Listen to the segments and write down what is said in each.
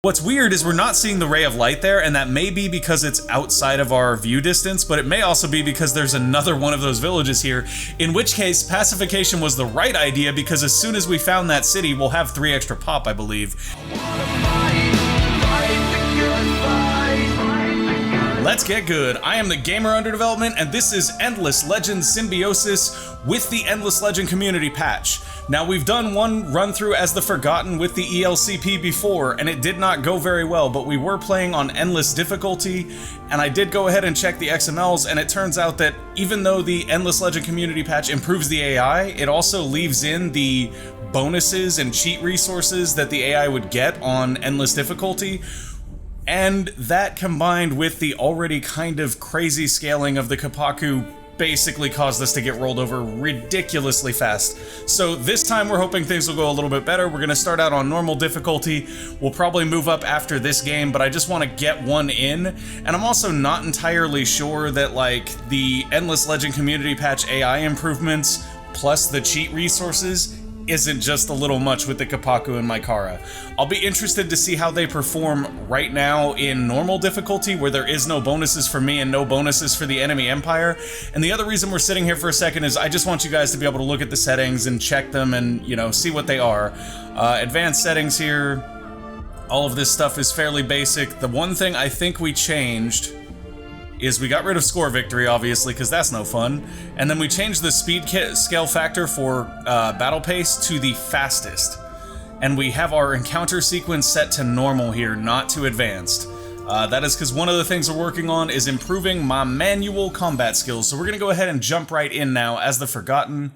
What's weird is we're not seeing the ray of light there, and that may be because it's outside of our view distance, but it may also be because there's another one of those villages here, in which case pacification was the right idea, because as soon as we found that city, we'll have 3 extra pop, I believe. Let's get good. I am the Gamer Under Development, and this is Endless Legend Symbiosis with the Endless Legend Community Patch. Now, we've done one run-through as the Forgotten with the ELCP before, and it did not go very well, but we were playing on Endless difficulty, and I did go ahead and check the XMLs, and it turns out that even though the Endless Legend Community Patch improves the AI, it also leaves in the bonuses and cheat resources that the AI would get on Endless difficulty. And that combined with the already kind of crazy scaling of the Kapaku basically caused us to get rolled over ridiculously fast. So this time we're hoping things will go a little bit better. We're going to start out on normal difficulty. We'll probably move up after this game, but I just want to get one in. And I'm also not entirely sure that like the Endless Legend Community Patch AI improvements plus the cheat resources isn't just a little much with the Kapaku and Mykara. I'll be interested to see how they perform right now in normal difficulty, where there is no bonuses for me and no bonuses for the enemy empire. And the other reason we're sitting here for a second is I just want you guys to be able to look at the settings and check them and, you know, see what they are. Advanced settings here. All of this stuff is fairly basic. The one thing I think we changed is we got rid of score victory, obviously, because that's no fun. And then we changed the speed scale factor for battle pace to the fastest. And we have our encounter sequence set to normal here, not to advanced. That is because one of the things we're working on is improving my manual combat skills. So we're going to go ahead and jump right in now as the Forgotten.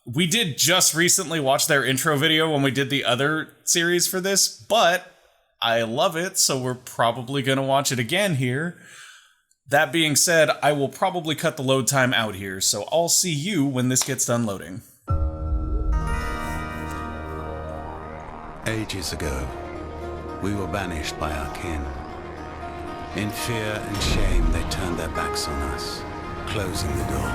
We did just recently watch their intro video when we did the other series for this, but I love it, so we're probably going to watch it again here. That being said, I will probably cut the load time out here, so I'll see you when this gets done loading. Ages ago, we were banished by our kin. In fear and shame, they turned their backs on us, closing the door.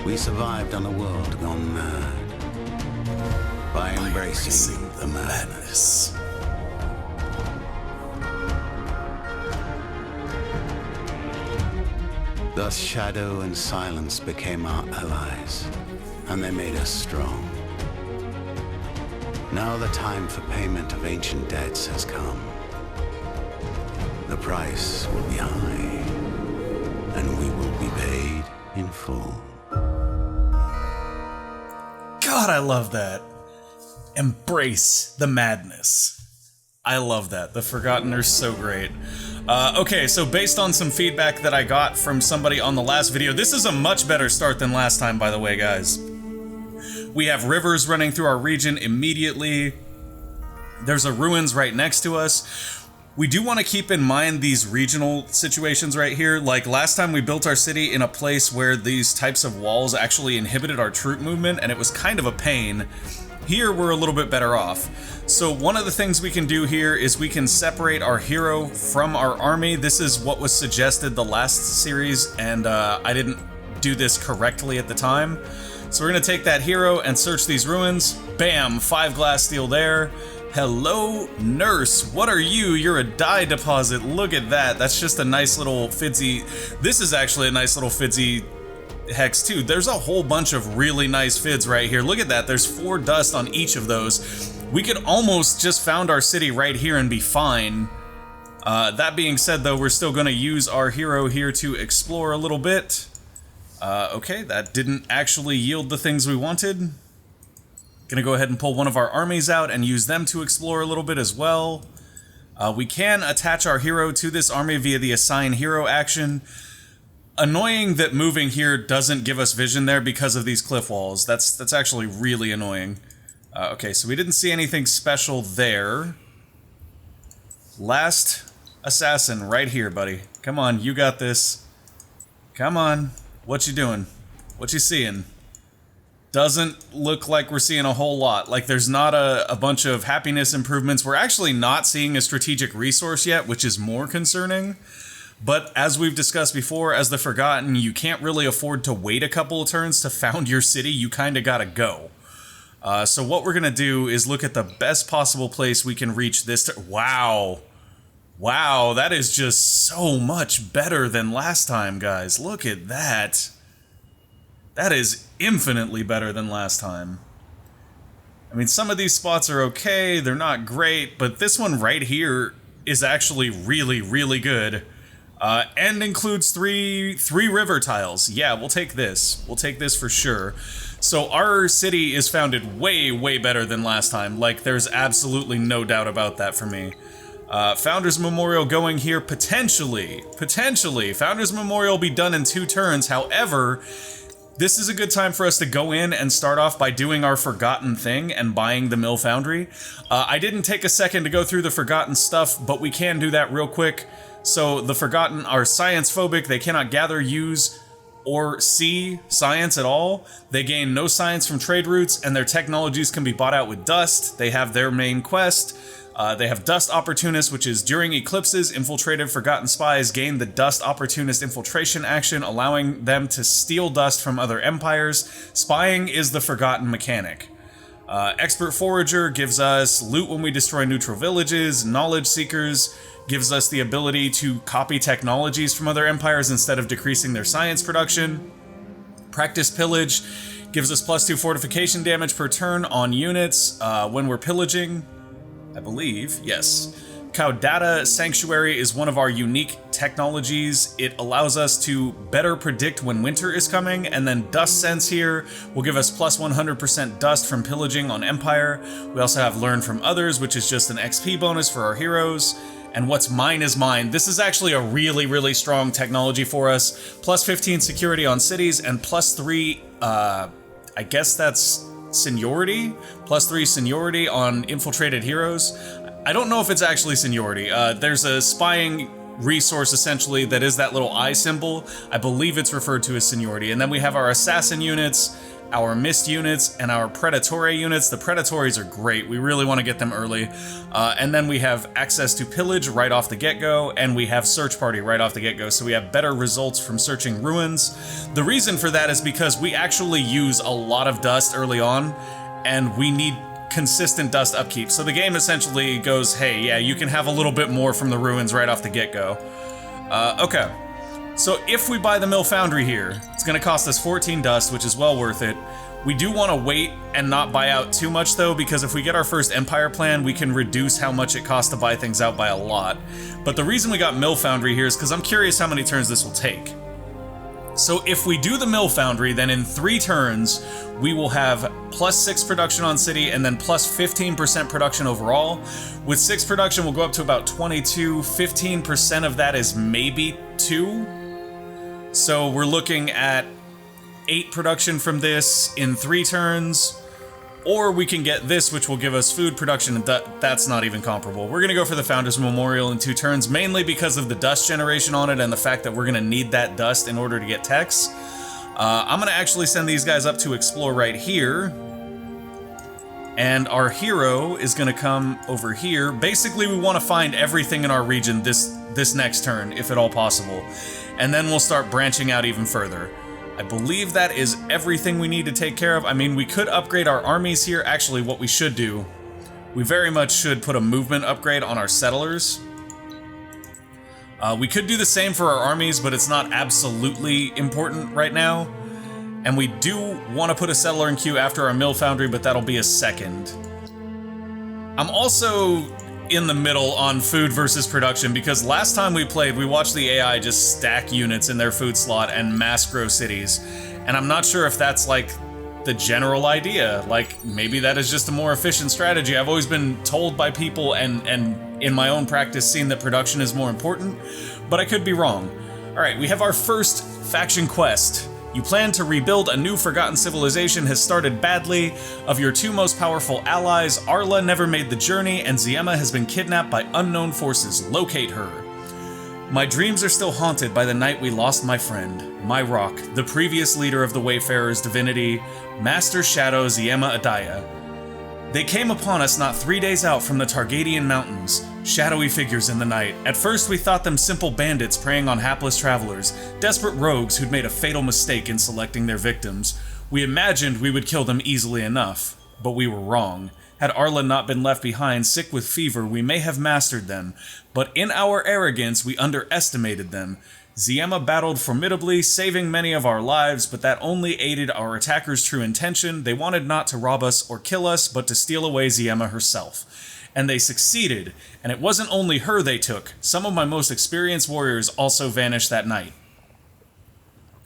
We survived on a world gone mad by embracing the madness. Thus shadow and silence became our allies, and they made us strong. Now the time for payment of ancient debts has come. The price will be high, and we will be paid in full. God, I love that. Embrace the madness. I love that. The Forgotten are so great. Okay, so based on some feedback that I got from somebody on the last video, this is a much better start than last time, by the way, guys. We have rivers running through our region immediately. There's a ruins right next to us. We do want to keep in mind these regional situations right here. Like last time we built our city in a place where these types of walls actually inhibited our troop movement, and it was kind of a pain. Here we're a little bit better off. So one of the things we can do here is we can separate our hero from our army. This is what was suggested the last series, and I didn't do this correctly at the time. So we're gonna take that hero and search these ruins. Bam, 5 glass steel there. Hello, nurse. What are you? You're a dye deposit. Look at that. That's just a nice little fidzy. This is actually a nice little fidzy hex too. There's a whole bunch of really nice fids right here. Look at that. There's 4 dust on each of those. We could almost just found our city right here and be fine. That being said, though, we're still going to use our hero here to explore a little bit. Okay, that didn't actually yield the things we wanted. Gonna go ahead and pull one of our armies out and use them to explore a little bit as well. We can attach our hero to this army via the assign hero action. Annoying that moving here doesn't give us vision there because of these cliff walls. That's actually really annoying. Okay, so we didn't see anything special there. Last assassin right here, buddy. Come on, you got this. Come on. What you doing? What you seeing? Doesn't look like we're seeing a whole lot. Like there's not a bunch of happiness improvements. We're actually not seeing a strategic resource yet, which is more concerning. But as we've discussed before, as the Forgotten, you can't really afford to wait a couple of turns to found your city. You kind of gotta go. So what we're going to do is look at the best possible place we can reach this. Wow. Wow, that is just so much better than last time, guys. Look at that. That is infinitely better than last time. I mean, some of these spots are okay, they're not great, but this one right here is actually really, really good. And includes three river tiles. Yeah, we'll take this. We'll take this for sure. So our city is founded way, way better than last time. Like, there's absolutely no doubt about that for me. Founders Memorial going here, potentially. Founders Memorial will be done in 2 turns. However, this is a good time for us to go in and start off by doing our Forgotten thing and buying the Mill Foundry. I didn't take a second to go through the Forgotten stuff, but we can do that real quick. So the Forgotten are science phobic. They cannot gather, use, or see science at all. They gain no science from trade routes, and their technologies can be bought out with dust. They have their main quest. They have Dust Opportunist, which is during eclipses, infiltrated Forgotten spies gain the Dust Opportunist infiltration action, allowing them to steal dust from other empires. Spying is the Forgotten mechanic. Expert Forager gives us loot when we destroy neutral villages. Knowledge Seekers gives us the ability to copy technologies from other empires instead of decreasing their science production. Practice Pillage gives us +2 fortification damage per turn on units when we're pillaging. I believe, yes. Caudata Sanctuary is one of our unique technologies. It allows us to better predict when winter is coming, and then Dust Sense here will give us +100% dust from pillaging on Empire. We also have Learn from Others, which is just an XP bonus for our heroes. And what's mine is mine. This is actually a really, really strong technology for us. +15 security on cities, and +3, I guess that's seniority? +3 seniority on infiltrated heroes. I don't know if it's actually seniority. There's a spying resource essentially that is that little eye symbol. I believe it's referred to as seniority. And then we have our assassin units, our mist units, and our predatory units. The predatories are great. We really want to get them early. And then we have access to pillage right off the get-go, and we have search party right off the get-go, so we have better results from searching ruins. The reason for that is because we actually use a lot of dust early on, and we need consistent dust upkeep. So the game essentially goes, hey, yeah, you can have a little bit more from the ruins right off the get-go. Okay. So if we buy the Mill Foundry here, it's going to cost us 14 dust, which is well worth it. We do want to wait and not buy out too much though, because if we get our first Empire plan, we can reduce how much it costs to buy things out by a lot. But the reason we got Mill Foundry here is because I'm curious how many turns this will take. So if we do the Mill Foundry, then in 3 turns, we will have +6 production on city and then +15% production overall. With 6 production, we'll go up to about 22. 15% of that is maybe 2. So we're looking at 8 production from this in 3 turns, or we can get this, which will give us food production, and that's not even comparable. We're gonna go for the Founders Memorial in 2 turns, mainly because of the dust generation on it and the fact that we're gonna need that dust in order to get techs. I'm gonna actually send these guys up to explore right here, and our hero is gonna come over here. Basically, we wanna find everything in our region this next turn, if at all possible. And then we'll start branching out even further. I believe that is everything we need to take care of. I mean, we could upgrade our armies here. Actually, what we should do, we very much should put a movement upgrade on our settlers. We could do the same for our armies, but it's not absolutely important right now. And we do want to put a settler in queue after our Mill Foundry, but that'll be a second. I'm also in the middle on food versus production, because last time we played, we watched the AI just stack units in their food slot and mass grow cities. And I'm not sure if that's like the general idea. Like, maybe that is just a more efficient strategy. I've always been told by people and in my own practice seen that production is more important, but I could be wrong. All right, we have our first faction quest. You plan to rebuild a new forgotten civilization has started badly. Of your 2 most powerful allies, Arla never made the journey, and Ziema has been kidnapped by unknown forces. Locate her. My dreams are still haunted by the night we lost my friend, my rock, the previous leader of the Wayfarer's divinity, Master Shadow Ziema Adaya. They came upon us not 3 days out from the Targadian Mountains, shadowy figures in the night. At first we thought them simple bandits preying on hapless travelers, desperate rogues who'd made a fatal mistake in selecting their victims. We imagined we would kill them easily enough. but we were wrong. Had Arla not been left behind, sick with fever, we may have mastered them, but in our arrogance, we underestimated them. Ziema battled formidably, saving many of our lives, but that only aided our attackers' true intention. They wanted not to rob us or kill us, but to steal away Ziema herself. And they succeeded, and it wasn't only her they took. Some of my most experienced warriors also vanished that night.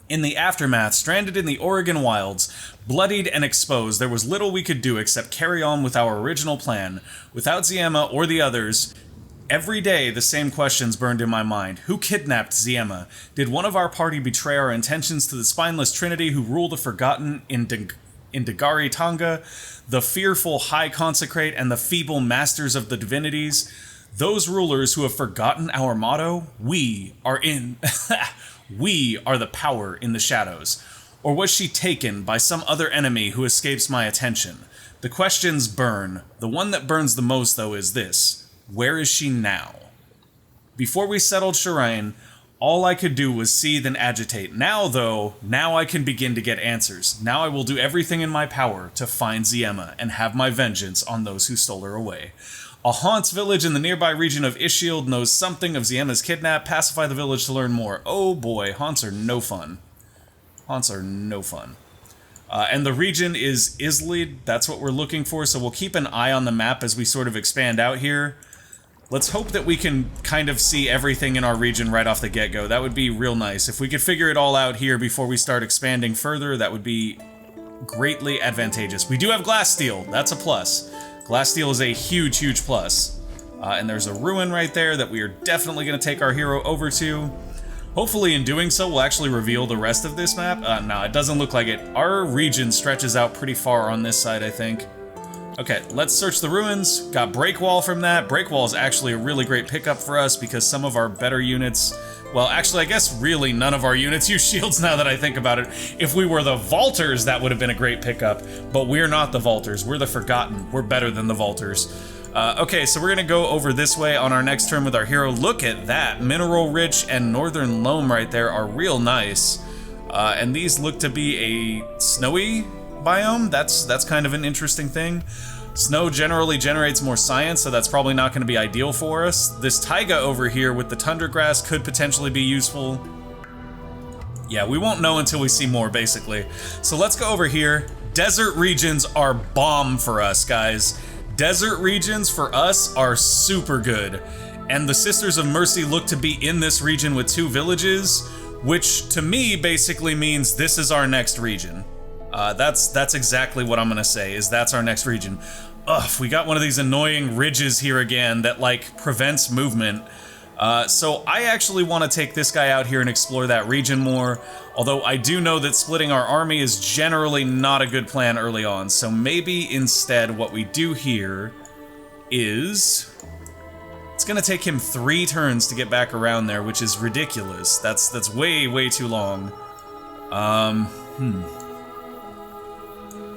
In the aftermath, stranded in the Oregon wilds, bloodied and exposed, there was little we could do except carry on with our original plan. Without Ziema or the others, every day the same questions burned in my mind. Who kidnapped Ziema? Did one of our party betray our intentions to the spineless trinity who rule the Forgotten in Dagari Tonga, the fearful High Consecrate, and the feeble Masters of the Divinities? Those rulers who have forgotten our motto? We are the power in the shadows. Or was she taken by some other enemy who escapes my attention? The questions burn. The one that burns the most, though, is this. Where is she now? Before we settled Shireen, all I could do was seethe and agitate. Now, though, I can begin to get answers. Now I will do everything in my power to find Ziema and have my vengeance on those who stole her away. A Haunts village in the nearby region of Ishield knows something of Ziema's kidnap. Pacify the village to learn more. Oh boy, Haunts are no fun. Haunts are no fun. And the region is Islid. That's what we're looking for, so we'll keep an eye on the map as we sort of expand out here. Let's hope that we can kind of see everything in our region right off the get-go. That would be real nice. If we could figure it all out here before we start expanding further, that would be greatly advantageous. We do have glass steel. That's a plus. Glass steel is a huge, huge plus. And there's a ruin right there that we are definitely going to take our hero over to. Hopefully in doing so, we'll actually reveal the rest of this map. No, it doesn't look like it. Our region stretches out pretty far on this side, I think. Okay, let's search the ruins. Got break wall from that. Break wall is actually a really great pickup for us because some of our better units... Well, actually, I guess really none of our units use shields now that I think about it. If we were the Vaulters, that would have been a great pickup, but we're not the Vaulters. We're the Forgotten. We're better than the Vaulters. Okay, so we're gonna go over this way on our next turn with our hero. Look at that. Mineral Rich and Northern Loam right there are real nice. And these look to be a snowy biome. That's kind of an interesting thing. Snow generally generates more science, so that's probably not going to be ideal for us. This taiga over here with the tundra grass could potentially be useful. Yeah, we won't know until we see more, basically. So let's go over here. Desert regions are bomb for us, guys. Desert regions for us are super good. And the Sisters of Mercy look to be in this region with 2 villages, which to me basically means this is our next region. That's exactly what I'm gonna say, is that's our next region. Ugh, we got one of these annoying ridges here again that, like, prevents movement. So I actually want to take this guy out here and explore that region more, although I do know that splitting our army is generally not a good plan early on, so maybe instead what we do here is... It's gonna take him 3 turns to get back around there, which is ridiculous. That's way, way too long.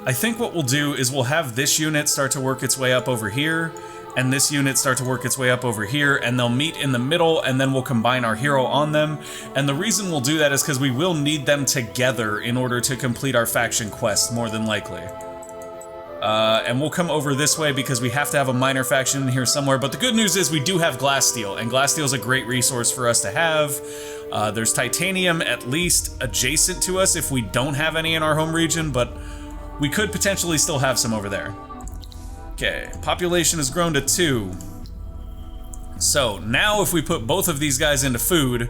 I think what we'll do is we'll have this unit start to work its way up over here, and this unit start to work its way up over here, and they'll meet in the middle, and then we'll combine our hero on them. And the reason we'll do that is because we will need them together in order to complete our faction quest, more than likely. And we'll come over this way because we have to have a minor faction in here somewhere, but the good news is we do have glass steel, and glass steel is a great resource for us to have. There's titanium at least adjacent to us if we don't have any in our home region, but we could potentially still have some over there. Okay, population has grown to 2. So now if we put both of these guys into food,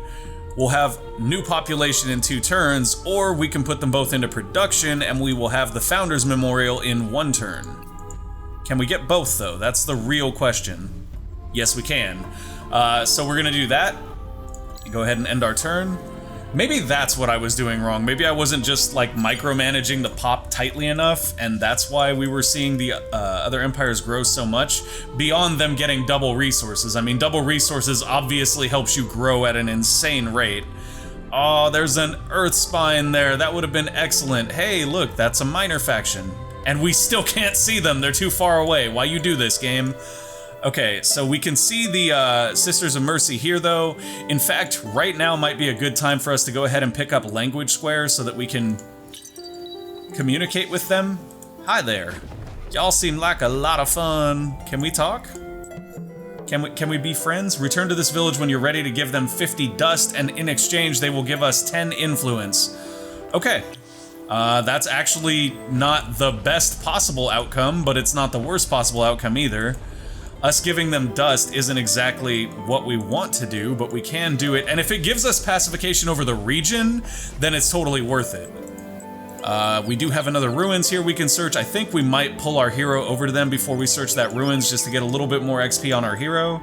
we'll have new population in 2 turns, or we can put them both into production and we will have the Founders Memorial in 1 turn. Can we get both though? That's the real question. Yes, we can. So we're gonna do that. Go ahead and end our turn. Maybe that's what I was doing wrong. Maybe I wasn't just, like, micromanaging the pop tightly enough, and that's why we were seeing the other empires grow so much, beyond them getting double resources. I mean, double resources obviously helps you grow at an insane rate. Oh, there's an Earth Spine there. That would have been excellent. Hey, look, that's a minor faction. And we still can't see them. They're too far away. Why you do this, game? Okay, so we can see the Sisters of Mercy here, though. In fact, right now might be a good time for us to go ahead and pick up language squares so that we can communicate with them. Hi there. Y'all seem like a lot of fun. Can we talk? Can we be friends? Return to this village when you're ready to give them 50 dust, and in exchange they will give us 10 influence. Okay. That's actually not the best possible outcome, but it's not the worst possible outcome either. Us giving them dust isn't exactly what we want to do, but we can do it. And if it gives us pacification over the region, then it's totally worth it. We do have another ruins here we can search. I think we might pull our hero over to them before we search that ruins just to get a little bit more XP on our hero.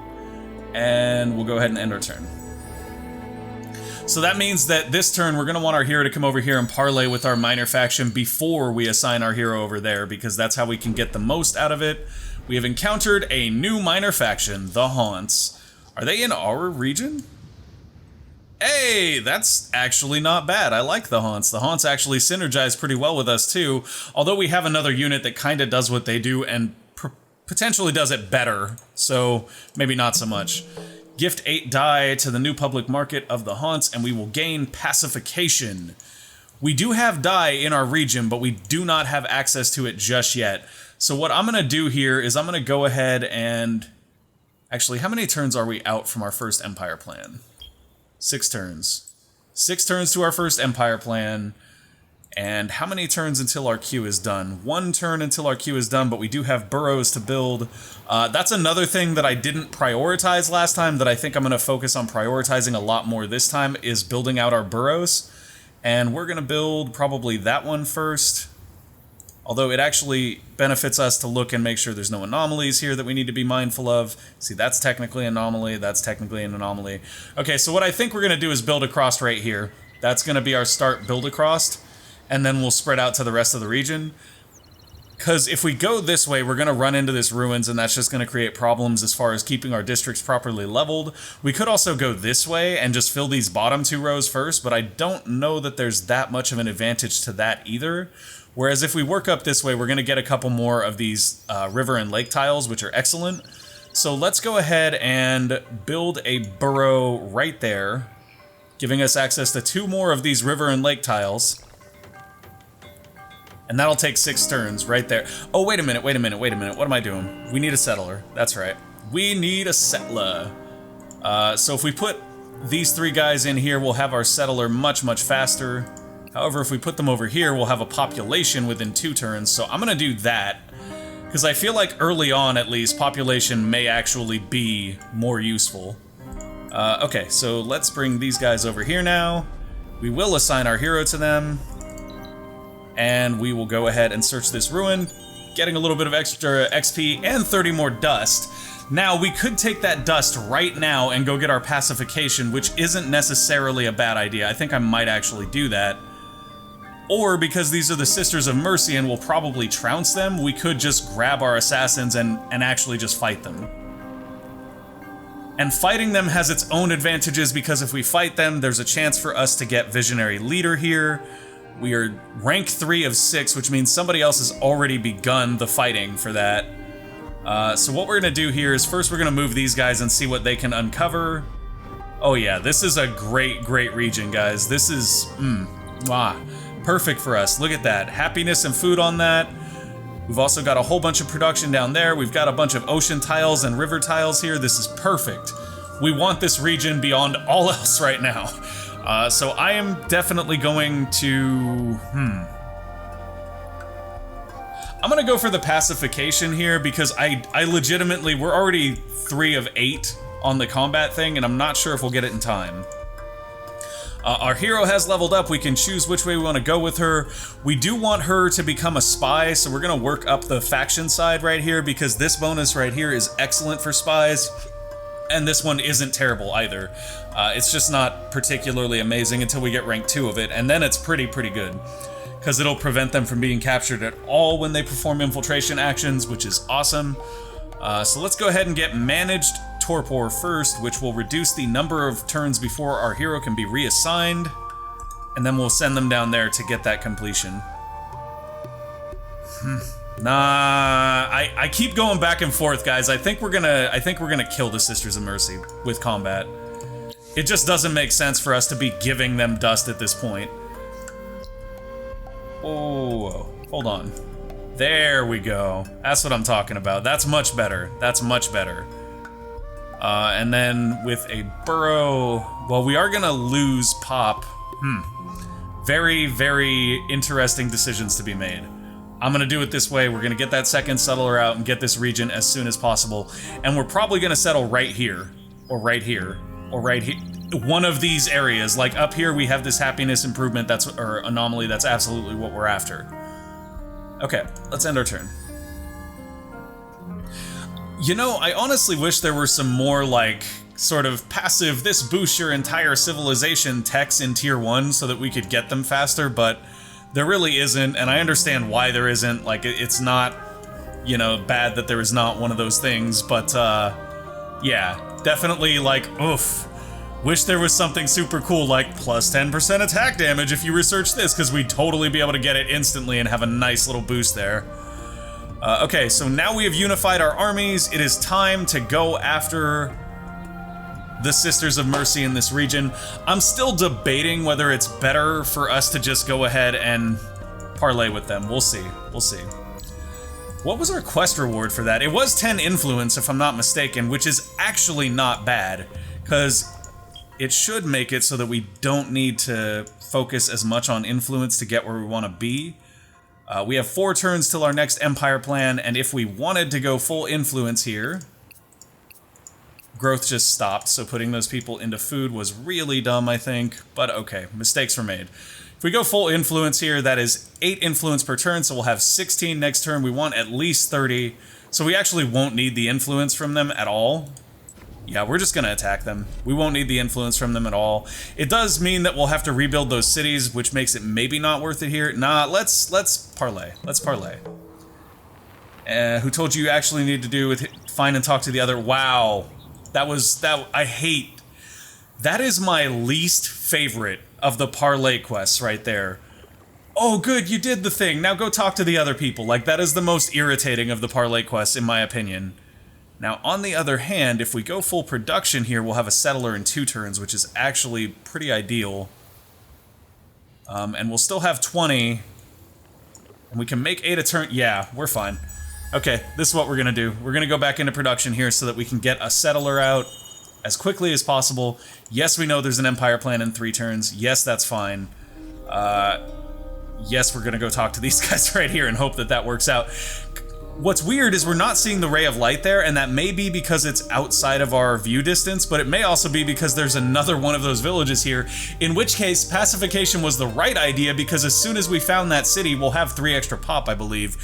And we'll go ahead and end our turn. So that means that this turn we're going to want our hero to come over here and parlay with our minor faction before we assign our hero over there, because that's how we can get the most out of it. We have encountered a new minor faction, the Haunts. Are they in our region? Hey, that's actually not bad. I like the Haunts. The Haunts actually synergize pretty well with us too, although we have another unit that kind of does what they do and potentially does it better, so maybe not so much. Gift 8 die to the new public market of the Haunts, and we will gain pacification. We do have die in our region, but we do not have access to it just yet. So what I'm going to do here is I'm going to go ahead and... Actually, how many turns are we out from our first Empire plan? 6 turns. 6 turns to our first Empire plan. And how many turns until our queue is done? 1 turn until our queue is done, but we do have burrows to build. That's another thing that I didn't prioritize last time that I think I'm going to focus on prioritizing a lot more this time, is building out our burrows. And we're going to build probably that one first. Although it actually benefits us to look and make sure there's no anomalies here that we need to be mindful of. See, that's technically an anomaly, that's technically an anomaly. Okay, so what I think we're going to do is build across right here. That's going to be our start build across, and then we'll spread out to the rest of the region. Because if we go this way, we're going to run into this ruins, and that's just going to create problems as far as keeping our districts properly leveled. We could also go this way and just fill these bottom 2 rows first, but I don't know that there's that much of an advantage to that either. Whereas if we work up this way, we're going to get a couple more of these river and lake tiles, which are excellent. So let's go ahead and build a burrow right there, giving us access to 2 more of these river and lake tiles. And that'll take 6 turns right there. Oh, wait a minute. What am I doing? We need a settler. That's right. We need a settler. So if we put these 3 guys in here, we'll have our settler much, much faster. However, if we put them over here, we'll have a population within 2 turns, so I'm gonna do that. Because I feel like early on, at least, population may actually be more useful. Okay, so let's bring these guys over here now. We will assign our hero to them. And we will go ahead and search this ruin, getting a little bit of extra XP and 30 more dust. Now, we could take that dust right now and go get our pacification, which isn't necessarily a bad idea. I think I might actually do that. Or, because these are the Sisters of Mercy and we'll probably trounce them, we could just grab our assassins and actually just fight them. And fighting them has its own advantages, because if we fight them, there's a chance for us to get Visionary Leader here. We are rank 3 of 6, which means somebody else has already begun the fighting for that. So what we're going to do here is first we're going to move these guys and see what they can uncover. Oh yeah, this is a great, great region, guys. This is, perfect for us. Look at that. Happiness and food on that. We've also got a whole bunch of production down there. We've got a bunch of ocean tiles and river tiles here. This is perfect. We want this region beyond all else right now. So I am definitely going to... I'm gonna go for the pacification here, because I legitimately... We're already 3 of 8 on the combat thing, and I'm not sure if we'll get it in time. Our hero has leveled up. We can choose which way we want to go with her. We do want her to become a spy, so we're going to work up the faction side right here, because this bonus right here is excellent for spies, and this one isn't terrible either. It's just not particularly amazing until we get rank 2 of it, and then it's pretty good, because it'll prevent them from being captured at all when they perform infiltration actions, which is awesome. So let's go ahead and get Managed Torpor first, which will reduce the number of turns before our hero can be reassigned, and then we'll send them down there to get that completion. I keep going back and forth, guys. I think we're gonna kill the Sisters of Mercy with combat. It just doesn't make sense for us to be giving them dust at this point. Oh, hold on. There we go. That's what I'm talking about. That's much better. That's much better. And then with a burrow, well, we are gonna lose pop. Very, very interesting decisions to be made. I'm gonna do it this way. We're gonna get that second settler out and get this region as soon as possible. And we're probably gonna settle right here, or right here, or right here. One of these areas. Like up here, we have this happiness improvement or anomaly. That's absolutely what we're after. Okay, let's end our turn. You know, I honestly wish there were some more, like, sort of passive, this boosts your entire civilization techs in tier 1 so that we could get them faster, but there really isn't, and I understand why there isn't. Like, it's not, you know, bad that there is not one of those things, but, yeah, definitely, like, oof. Wish there was something super cool like plus 10% attack damage if you research this, because we'd totally be able to get it instantly and have a nice little boost there. Okay, so now we have unified our armies. It is time to go after the Sisters of Mercy in this region. I'm still debating whether it's better for us to just go ahead and parlay with them. We'll see. We'll see. What was our quest reward for that? It was 10 influence, if I'm not mistaken, which is actually not bad, because it should make it so that we don't need to focus as much on influence to get where we want to be. We have 4 turns till our next Empire plan, and if we wanted to go full influence here, growth just stopped, so putting those people into food was really dumb, I think, but okay, mistakes were made. If we go full influence here, that is 8 influence per turn, so we'll have 16 next turn. We want at least 30, so we actually won't need the influence from them at all. Yeah, we're just gonna attack them. We won't need the influence from them at all. It does mean that we'll have to rebuild those cities, which makes it maybe not worth it here. Nah, let's parlay. Let's parlay. Who told you actually need to do with find and talk to the other? Wow, I hate. That is my least favorite of the parlay quests right there. Oh, good, you did the thing. Now go talk to the other people. Like, that is the most irritating of the parlay quests, in my opinion. Now, on the other hand, if we go full production here, we'll have a settler in 2 turns, which is actually pretty ideal. And we'll still have 20. And we can make 8 a turn. Yeah, we're fine. Okay, this is what we're gonna do. We're gonna go back into production here so that we can get a settler out as quickly as possible. Yes, we know there's an Empire plan in 3 turns. Yes, that's fine. Yes, we're gonna go talk to these guys right here and hope that that works out. What's weird is we're not seeing the ray of light there, and that may be because it's outside of our view distance, but it may also be because there's another one of those villages here, in which case pacification was the right idea, because as soon as we found that city, we'll have 3 extra pop, I believe.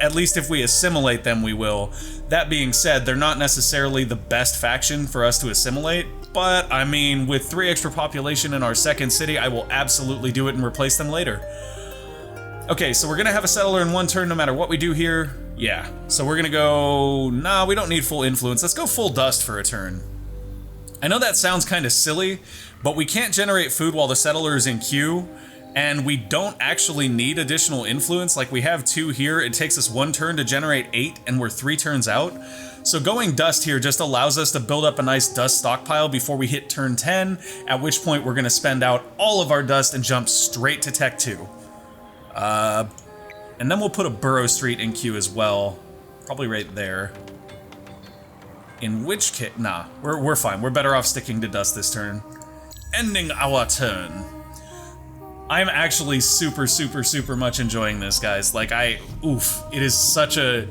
At least if we assimilate them, we will. That being said, they're not necessarily the best faction for us to assimilate, but I mean, with 3 extra population in our second city, I will absolutely do it and replace them later. Okay, so we're gonna have a settler in 1 turn no matter what we do here. Yeah, so we're gonna go... Nah, we don't need full influence. Let's go full dust for a turn. I know that sounds kind of silly, but we can't generate food while the settler is in queue, and we don't actually need additional influence. Like, we have 2 here. It takes us 1 turn to generate 8, and we're 3 turns out. So going dust here just allows us to build up a nice dust stockpile before we hit turn 10, at which point we're gonna spend out all of our dust and jump straight to Tech 2. And then we'll put a Burrow Street in queue as well. Probably right there. In which case... Nah, we're fine. We're better off sticking to dust this turn. Ending our turn. I'm actually super, super, super much enjoying this, guys. Like, oof. It is such a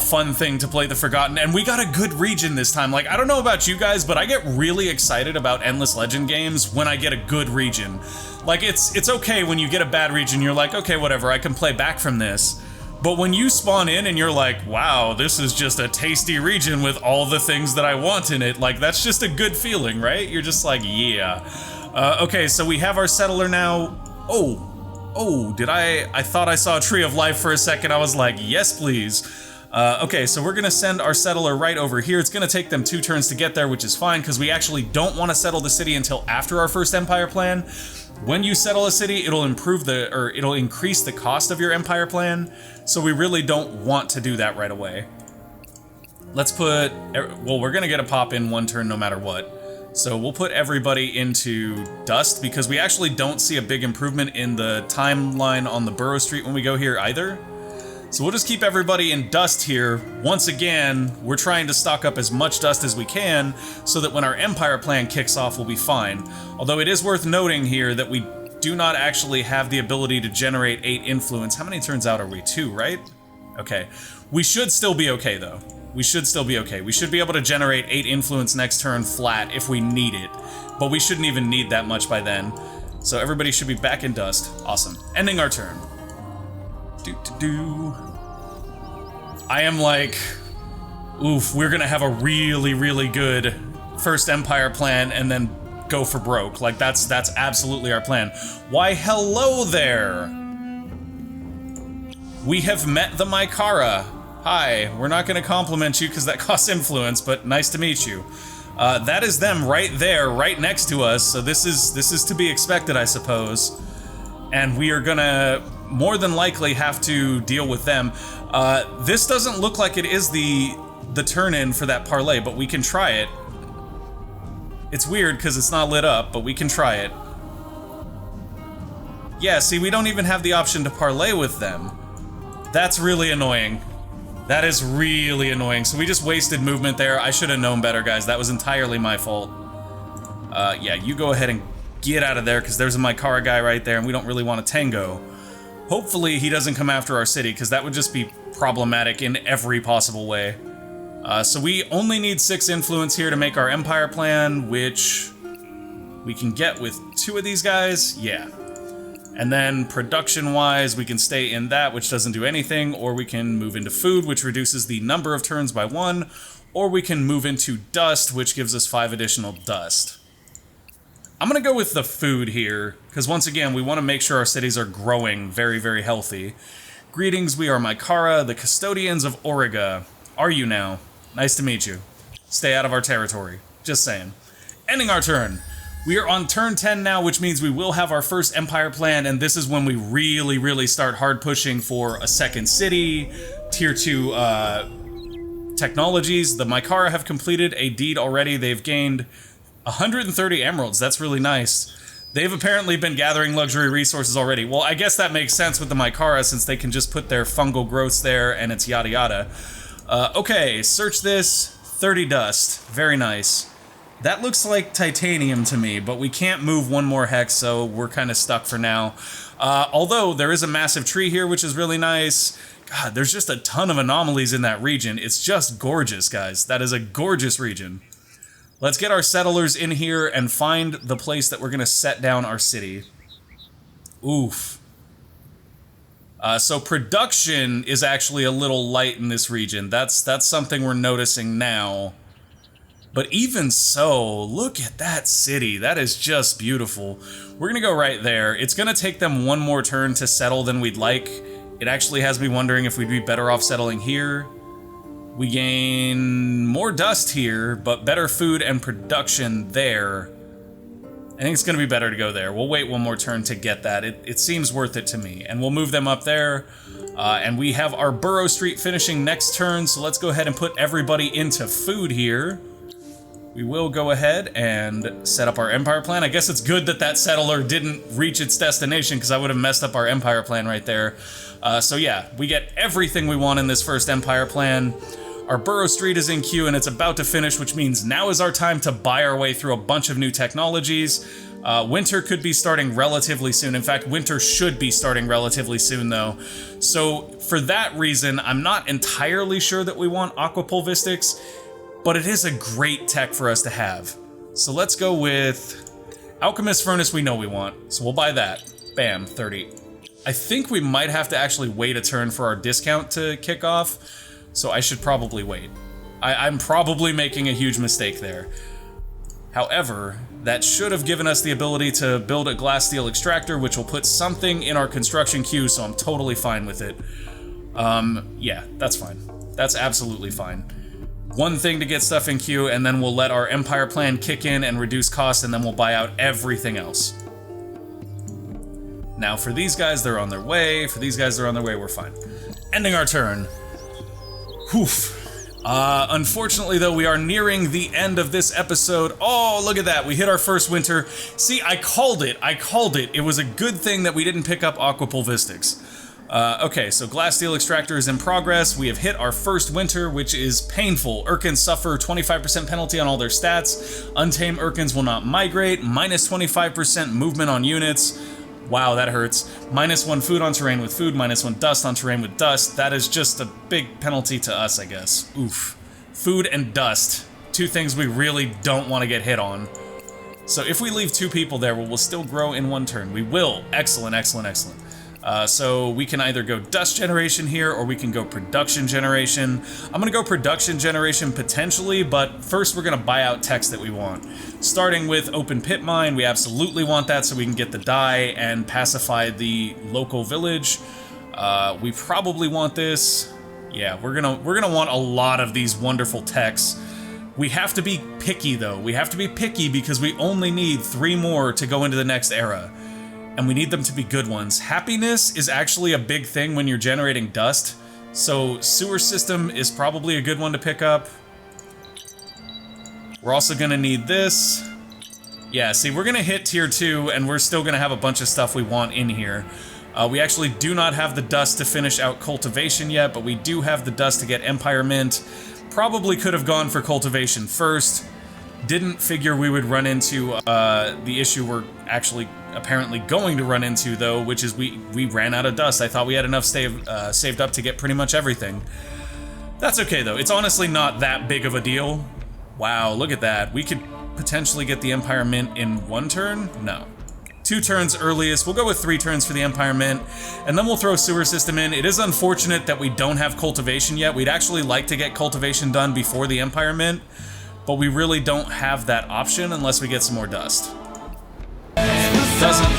fun thing to play the Forgotten, and we got a good region this time. Like, I don't know about you guys, but I get really excited about Endless Legend games when I get a good region. Like, it's okay when you get a bad region, you're like, okay, whatever, I can play back from this. But when you spawn in and you're like, wow, this is just a tasty region with all the things that I want in it, like, that's just a good feeling, right? You're just like, yeah. Okay, so we have our settler now. Oh, I thought I saw a Tree of Life for a second. I was like, yes, please. Okay, so we're gonna send our settler right over here. It's gonna take them 2 turns to get there, which is fine, because we actually don't want to settle the city until after our first Empire plan. When you settle a city, it'll increase the cost of your Empire plan, so we really don't want to do that right away. Let's put... Well, we're gonna get a pop in 1 turn no matter what. So we'll put everybody into dust, because we actually don't see a big improvement in the timeline on the Burrow Street when we go here either. So we'll just keep everybody in dust here. Once again, we're trying to stock up as much dust as we can so that when our Empire plan kicks off, we'll be fine. Although it is worth noting here that we do not actually have the ability to generate 8 influence. How many turns out are we? 2, right? Okay. We should still be okay, though. We should still be okay. We should be able to generate 8 influence next turn flat if we need it. But we shouldn't even need that much by then. So everybody should be back in dust. Awesome. Ending our turn. I am like, oof, we're gonna have a really, really good first Empire plan and then go for broke. Like, that's absolutely our plan. Why, hello there! We have met the Mykara. Hi, we're not gonna compliment you because that costs influence, but nice to meet you. That is them right there, right next to us, so this is to be expected, I suppose. And we are gonna more than likely have to deal with them. This doesn't look like it is the turn-in for that parlay, but we can try it. It's weird because it's not lit up, but we can try it. Yeah, see, we don't even have the option to parlay with them. That's really annoying. That is really annoying. So we just wasted movement there. I should have known better, guys. That was entirely my fault. Yeah, you go ahead and get out of there, because there's a Mykara guy right there, and we don't really want to tango. Hopefully he doesn't come after our city, because that would just be problematic in every possible way. So we only need 6 influence here to make our Empire plan, which we can get with 2 of these guys. Yeah. And then production-wise, we can stay in that, which doesn't do anything, or we can move into food, which reduces the number of turns by 1, or we can move into dust, which gives us 5 additional dust. I'm gonna go with the food here, because once again, we want to make sure our cities are growing very, very healthy. Greetings, we are Mykara, the custodians of Auriga. Are you now? Nice to meet you. Stay out of our territory. Just saying. Ending our turn. We are on turn 10 now, which means we will have our first Empire plan, and this is when we really, really start hard pushing for a second city, tier 2 technologies. The Mykara have completed a deed already. They've gained 130 emeralds. That's really nice. They've apparently been gathering luxury resources already. Well, I guess that makes sense with the Mykara, since they can just put their fungal growths there and it's yada yada. Okay, search this. 30 dust. Very nice. That looks like titanium to me, but we can't move 1 more hex, so we're kind of stuck for now. Although there is a massive tree here, which is really nice. God, there's just a ton of anomalies in that region. It's just gorgeous, guys. That is a gorgeous region. Let's get our settlers in here and find the place that we're going to set down our city. Oof. So production is actually a little light in this region. That's something we're noticing now. But even so, look at that city. That is just beautiful. We're going to go right there. It's going to take them 1 more turn to settle than we'd like. It actually has me wondering if we'd be better off settling here. We gain more dust here, but better food and production there. I think it's going to be better to go there. We'll wait 1 more turn to get that. It seems worth it to me. And we'll move them up there. And we have our Burrow Street finishing next turn, so let's go ahead and put everybody into food here. We will go ahead and set up our Empire plan. I guess it's good that that settler didn't reach its destination, because I would have messed up our Empire plan right there. So yeah, we get everything we want in this first Empire plan. Our Burrow Street is in queue and it's about to finish, which means now is our time to buy our way through a bunch of new technologies. Winter could be starting relatively soon. In fact, winter should be starting relatively soon, though. So for that reason, I'm not entirely sure that we want aquapulvistics, but it is a great tech for us to have. So let's go with Alchemist Furnace. We know we want, so we'll buy that. Bam, 30. I think we might have to actually wait a turn for our discount to kick off. So I should probably wait. I'm probably making a huge mistake there. However, that should have given us the ability to build a glass steel extractor, which will put something in our construction queue, so I'm totally fine with it. Yeah, that's fine. That's absolutely fine. 1 thing to get stuff in queue, and then we'll let our Empire plan kick in and reduce costs, and then we'll buy out everything else. Now for these guys, they're on their way. For these guys, they're on their way, we're fine. Ending our turn. Whew. Unfortunately, though, we are nearing the end of this episode. Oh, look at that. We hit our first winter. See, I called it. It was a good thing that we didn't pick up aquapulvistics. Okay, so glass steel extractor is in progress. We have hit our first winter, which is painful. Urkans suffer 25% penalty on all their stats. Untamed Urkans will not migrate. Minus 25% movement on units. Wow, that hurts. Minus 1 food on terrain with food. Minus 1 dust on terrain with dust. That is just a big penalty to us, I guess. Oof. Food and dust. 2 things we really don't want to get hit on. So if we leave 2 people there, we'll still grow in 1 turn. We will. Excellent, excellent, excellent. So we can either go dust generation here, or we can go production generation. I'm gonna go production generation potentially, but first we're gonna buy out techs that we want. Starting with open pit mine, we absolutely want that so we can get the dye and pacify the local village. We probably want this. Yeah, we're gonna want a lot of these wonderful techs. We have to be picky though. We have to be picky because we only need 3 more to go into the next era. And we need them to be good ones. Happiness is actually a big thing when you're generating dust, so sewer system is probably a good one to pick up. We're also gonna need this. Yeah, see, we're gonna hit tier 2, and we're still gonna have a bunch of stuff we want in here. We actually do not have the dust to finish out cultivation yet, but we do have the dust to get Empire Mint. Probably could have gone for cultivation first. Didn't figure we would run into the issue we're actually apparently going to run into, though, which is we ran out of dust. I thought we had enough saved up to get pretty much everything. That's okay, though. It's honestly not that big of a deal. Wow, look at that. We could potentially get the Empire Mint in 1 turn? No. 2 turns earliest. We'll go with 3 turns for the Empire Mint, and then we'll throw sewer system in. It is unfortunate that we don't have cultivation yet. We'd actually like to get cultivation done before the Empire Mint, but we really don't have that option unless we get some more dust. Doesn't